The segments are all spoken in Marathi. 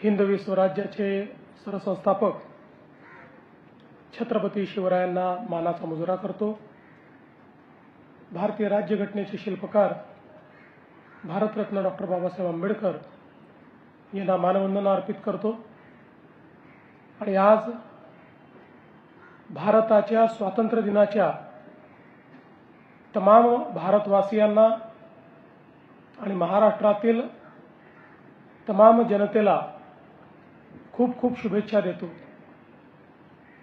हिंदवी स्वराज्याचे सरसंस्थापक छत्रपती शिवरायांना मानाचा मुजरा करतो। भारतीय राज्यघटनेचे शिल्पकार भारतरत्न डॉक्टर बाबासाहेब आंबेडकर यांना मानवंदना अर्पित करतो। आणि आज भारताच्या स्वातंत्र्य दिनाच्या तमाम भारतवासियांना आणि महाराष्ट्रातील तमाम जनतेला खूप खूप शुभेच्छा देतो।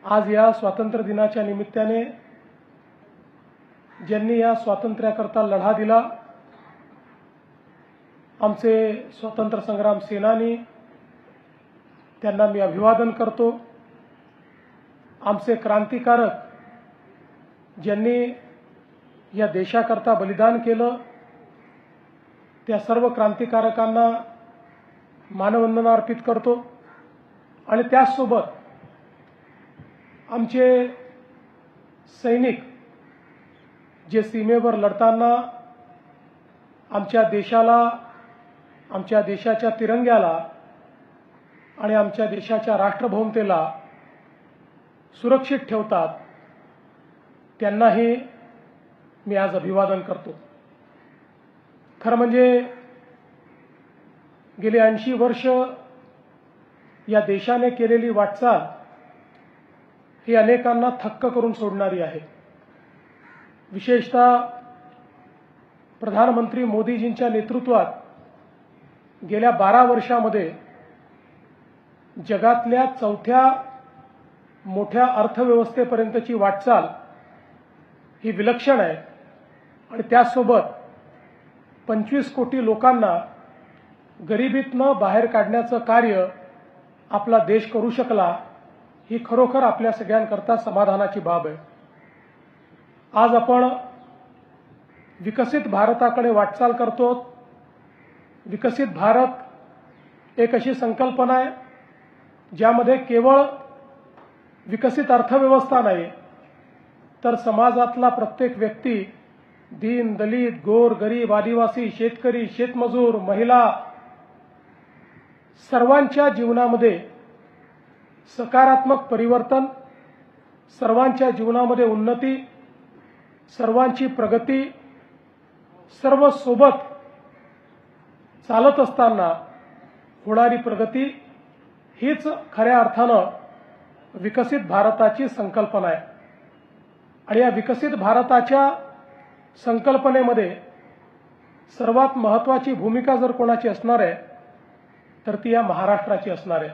आज या स्वातंत्र्य दिनाच्या निमित्ताने ज्यांनी या स्वातंत्र्याकरता लढा दिला, आमचे स्वातंत्र्य संग्राम सेनानी, त्यांना मी अभिवादन करतो। आमचे क्रांतिकारक ज्यांनी या देशाकरता बलिदान केलं, त्या सर्व क्रांतिकारकांना मानवंदना अर्पित करतो। आणि त्याचसोबत आमचे सैनिक जे सीमेवर लढताना आमच्या देशाला, आमच्या देशाच्या तिरंग्याला आणि आमच्या देशाच्या राष्ट्रभूमतेला सुरक्षित ठेवतात, त्यांनाही मी आज अभिवादन करतो। खरं म्हणजे गेली 80 वर्ष या देशाने केलेली वाटचाल ही अनेकांना थक्क करून सोडणारी आहे। विशेषतः प्रधानमंत्री मोदीजींच्या नेतृत्वात गेल्या 12 वर्षामध्ये जगातल्या चौथ्या मोठ्या अर्थव्यवस्थेपर्यंतची वाटचाल ही विलक्षण आहे। आणि त्यासोबत 25 कोटी लोकांना गरिबीतनं बाहेर काढण्याचं कार्य आपला देश करू शकला, ही खरोखर आपल्या सगळ्यांकरता समाधानाची बाब आहे। आज आपण विकसित भारताकडे वाटचाल करतो। विकसित भारत एक अशी संकल्पना आहे ज्यामध्ये केवळ विकसित अर्थव्यवस्था नाही, तर समाजातला प्रत्येक व्यक्ती, दीन दलित, गोर गरीब, आदिवासी, शेतकरी, शेतमजूर, महिला, सर्वांच्या जीवनामध्ये सकारात्मक परिवर्तन, सर्वांच्या जीवनामध्ये उन्नती, सर्वांची प्रगती, सर्व सोबत चालत असताना होणारी प्रगती हीच खऱ्या अर्थानं विकसित भारताची संकल्पना आहे। आणि या विकसित भारताच्या संकल्पनेमध्ये सर्वात महत्त्वाची भूमिका जर कोणाची असणार आहे तर ती या महाराष्ट्राची असणार आहे।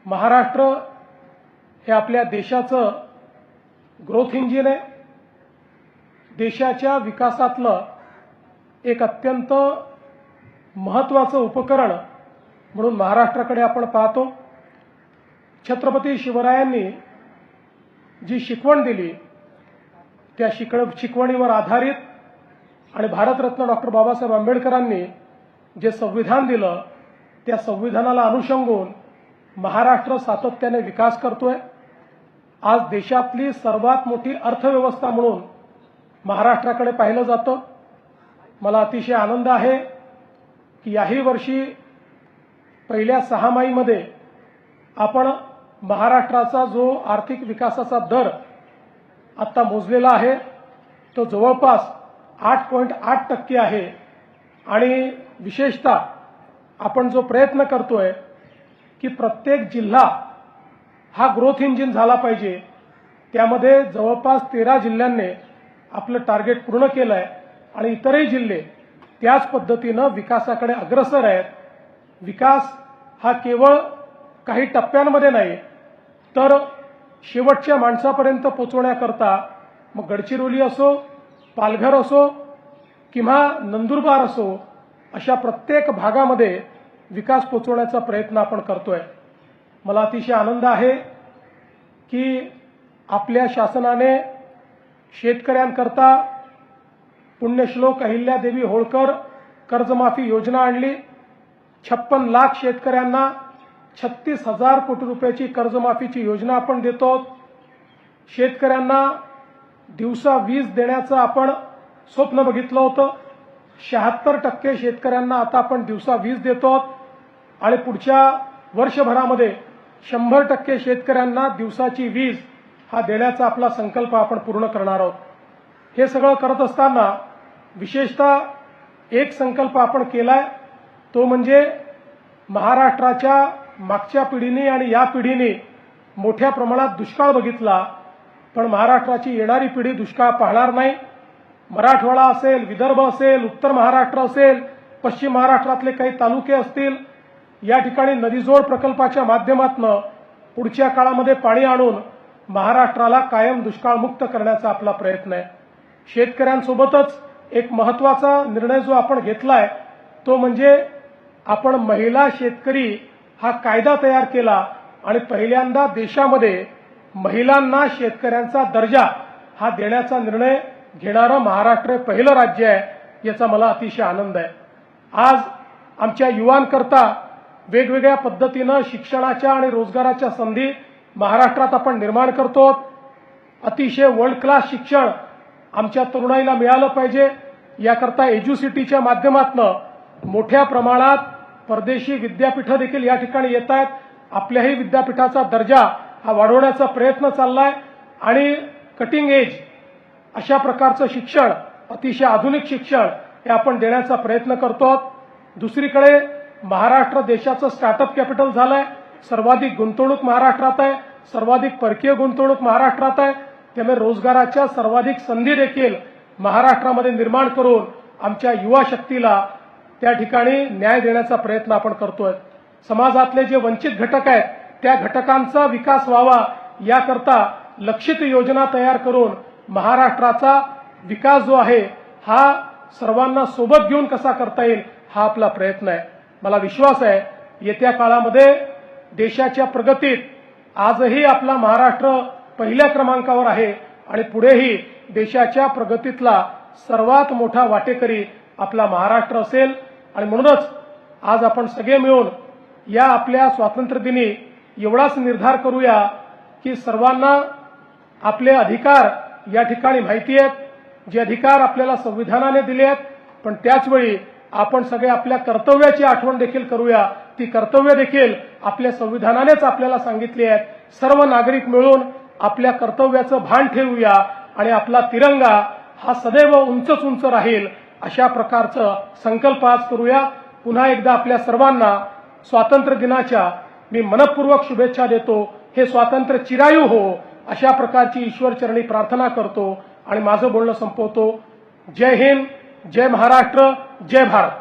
महाराष्ट्र हे आपल्या देशाचं ग्रोथ इंजिन आहे। देशाच्या विकासातलं एक अत्यंत महत्त्वाचं उपकरण म्हणून महाराष्ट्राकडे आपण पाहतो। छत्रपती शिवरायांनी जी शिकवण दिली, त्या शिकवणीवर आधारित आणि भारतरत्न डॉक्टर बाबासाहेब आंबेडकरांनी जे संविधान दिलं, त्या संविधानाला अनुसंगून महाराष्ट्र सातत्याने विकास करतोय। आज देशातली सर्वात मोठी अर्थव्यवस्था म्हणून महाराष्ट्राकडे पाहिलं जातं। मला अतिशय आनंद आहे की याही वर्षी पहिल्या 6माहीमध्ये आपण महाराष्ट्राचा जो आर्थिक विकासाचा दर आता मोजलेला आहे तो जवळपास 8.8% आहे। आणि विशेषतः आपण जो प्रयत्न करतोय की प्रत्येक जिल्हा हा ग्रोथ इंजिन झाला पाहिजे, त्यामध्ये जवळपास 13 जिल्ह्यांनी आपलं टार्गेट पूर्ण केलं आहे आणि इतरही जिल्हे त्याच पद्धतीनं विकासाकडे अग्रसर आहेत। विकास हा केवळ काही टप्प्यांमध्ये नाही, तर शेवटच्या माणसापर्यंत पोहोचवण्याकरता मग गडचिरोली असो, पालघर असो किंवा नंदुरबार असो, अशा प्रत्येक भागामध्ये विकास पोहोचवण्याचा प्रयत्न आपण करतोय। मला अतिशय आनंद आहे की आपल्या शासनाने शेतकऱ्यांकरता पुण्यश्लोक अहिल्यादेवी होळकर कर्जमाफी योजना आणली। 56 लाख शेतकऱ्यांना 36,000 कोटी रुपयाची कर्जमाफीची योजना आपण देतो। शेतकऱ्यांना दिवसा वीज देण्याचं आपण स्वप्न बघितलं होतं। 76% शेतकऱ्यांना आता आपण दिवसा वीज देतो आणि पुढच्या वर्षभरामध्ये 100% शेतकऱ्यांना दिवसाची वीज हा देण्याचा आपला संकल्प आपण पूर्ण करणार आहोत. हे सगळं करत असताना विशेषतः एक संकल्प आपण केलाय, तो म्हणजे महाराष्ट्राच्या मागच्या पिढीने आणि या पिढीने मोठ्या प्रमाणात दुष्काळ बघितला, पण महाराष्ट्राची येणारी पिढी दुष्काळ पाहणार नाही. मराठवाडा असेल, विदर्भ असेल, उत्तर महाराष्ट्र असेल, पश्चिम महाराष्ट्रातले काही तालुके असतील, या ठिकाणी नदीजोड प्रकल्पाच्या माध्यमातून पुढच्या काळामध्ये पाणी आणून महाराष्ट्राला कायम दुष्काळमुक्त करण्याचा आपला प्रयत्न आहे. शेतकऱ्यांसोबतच एक महत्त्वाचा निर्णय जो आपण घेतलाय, तो म्हणजे आपण महिला शेतकरी हा कायदा तयार केला आणि पहिल्यांदा देशामध्ये महिलांना शेतकऱ्यांचा दर्जा हा देण्याचा निर्णय घेणारं महाराष्ट्र पहिलं राज्य आहे. याचा मला अतिशय आनंद आहे. आज आमच्या युवांकरता वेगवेगळ्या पद्धतीनं शिक्षणाच्या आणि रोजगाराच्या संधी महाराष्ट्रात आपण निर्माण करतो. अतिशय वर्ल्ड क्लास शिक्षण आमच्या तरुणाईला मिळालं पाहिजे, याकरता एज्युसिटीच्या माध्यमातून मोठ्या प्रमाणात परदेशी विद्यापीठं देखील या ठिकाणी येत आहेत. आपल्याही विद्यापीठाचा दर्जा हा वाढवण्याचा प्रयत्न चाललाय आणि कटिंग एज अशा प्रकारचं शिक्षण, अतिशय आधुनिक शिक्षण हे आपण देण्याचा प्रयत्न करतो. दुसरीकडे महाराष्ट्र देशाचं स्टार्टअप कॅपिटल झालंय. सर्वाधिक गुंतवणूक महाराष्ट्रात आहे, सर्वाधिक परकीय गुंतवणूक महाराष्ट्रात आहे. त्यामुळे रोजगाराच्या सर्वाधिक संधी देखील महाराष्ट्रामध्ये निर्माण करून आमच्या युवा शक्तीला त्या ठिकाणी न्याय देण्याचा प्रयत्न आपण करतोय. समाजातले जे वंचित घटक आहेत त्या घटकांचा विकास व्हावा याकरता लक्षित योजना तयार करून महाराष्ट्राचा विकास जो आहे हा सर्वांना सोबत घेऊन कसा करता येईल हा आपला प्रयत्न आहे. मला विश्वास आहे येत्या काळामध्ये देशाच्या प्रगतीत आजही आपला महाराष्ट्र पहिल्या क्रमांकावर आहे आणि पुढेही देशाच्या प्रगतीतला सर्वात मोठा वाटेकरी आपला महाराष्ट्र असेल. आणि म्हणूनच आज आपण सगळे मिळून या आपल्या स्वातंत्र्य दिनी एवढाच निर्धार करूया की सर्वांना आपले अधिकार या ठिकाणी माहिती आहेत, जे अधिकार आपल्याला संविधानाने दिले आहेत, पण त्याचवेळी आपण सगळे आपल्या कर्तव्याची आठवण देखील करूया. ती कर्तव्य देखील आपल्या संविधानानेच आपल्याला सांगितली आहेत. सर्व नागरिक मिळून आपल्या कर्तव्याचं भान ठेवूया आणि आपला तिरंगा हा सदैव उंचच उंच राहील अशा प्रकारचं संकल्प आज करूया. पुन्हा एकदा आपल्या सर्वांना स्वातंत्र्य दिनाच्या मी मनपूर्वक शुभेच्छा देतो. हे स्वातंत्र्य चिरायू हो अशा प्रकारची ईश्वरचरणी प्रार्थना करतो आणि माझं बोलणं संपवतो. जय हिंद, जय महाराष्ट्र, जय भारत.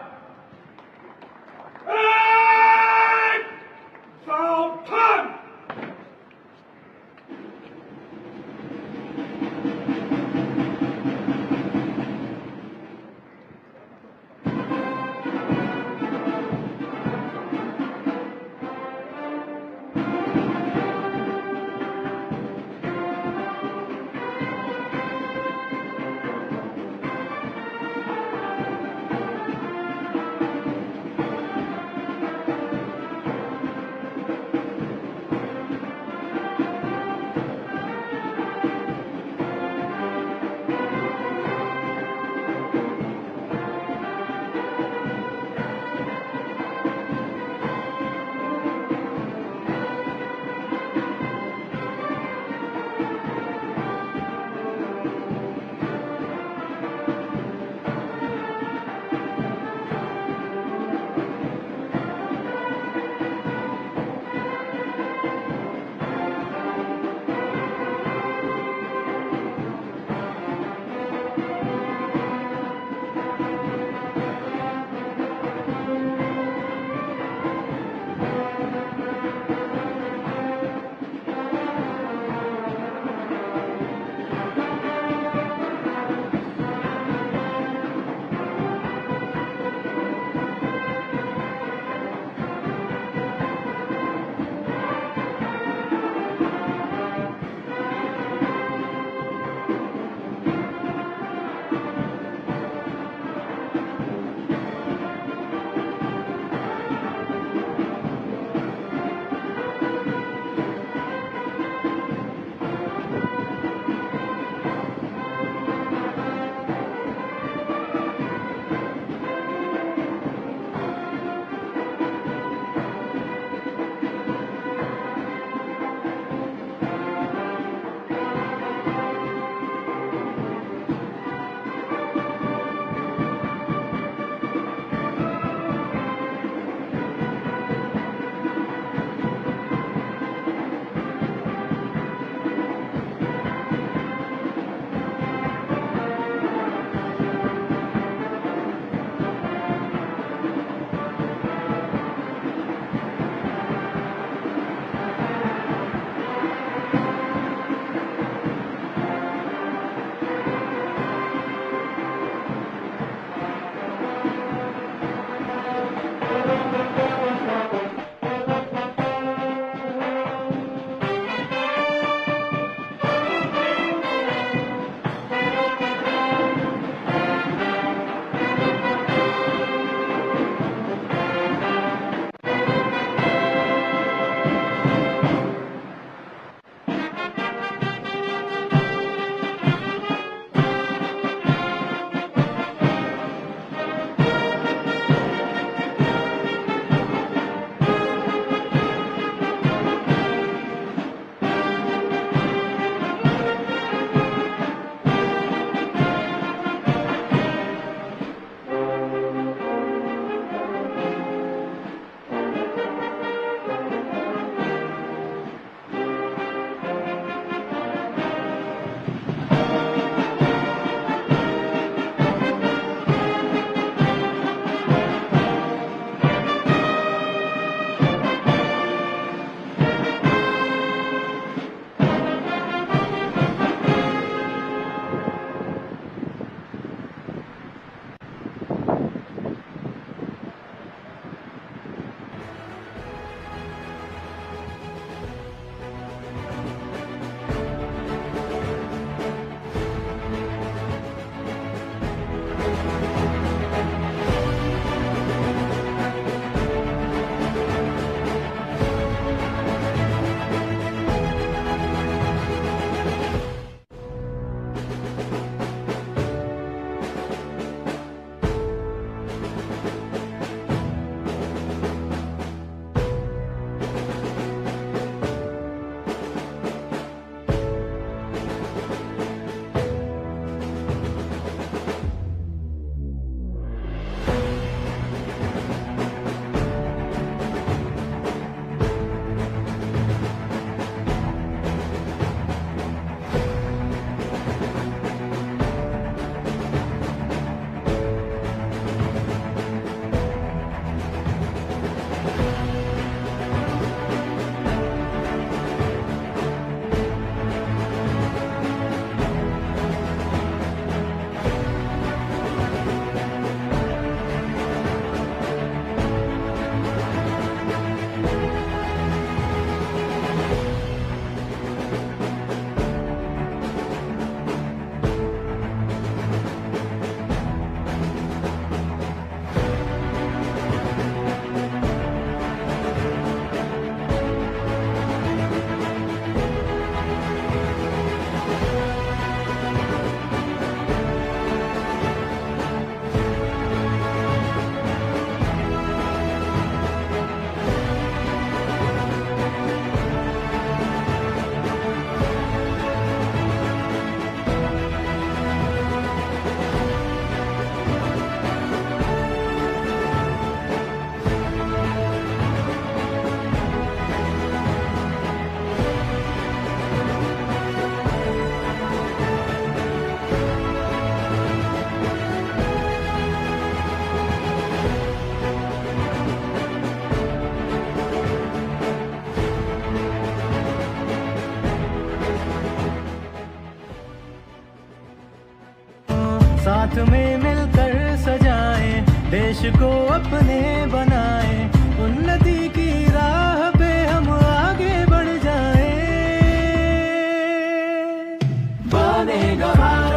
साथ में मिलकर सजाएं, देश को अपने बनाएं, उन्नति की राह पे हम आगे बढ़ जाएं। बनेगा भारत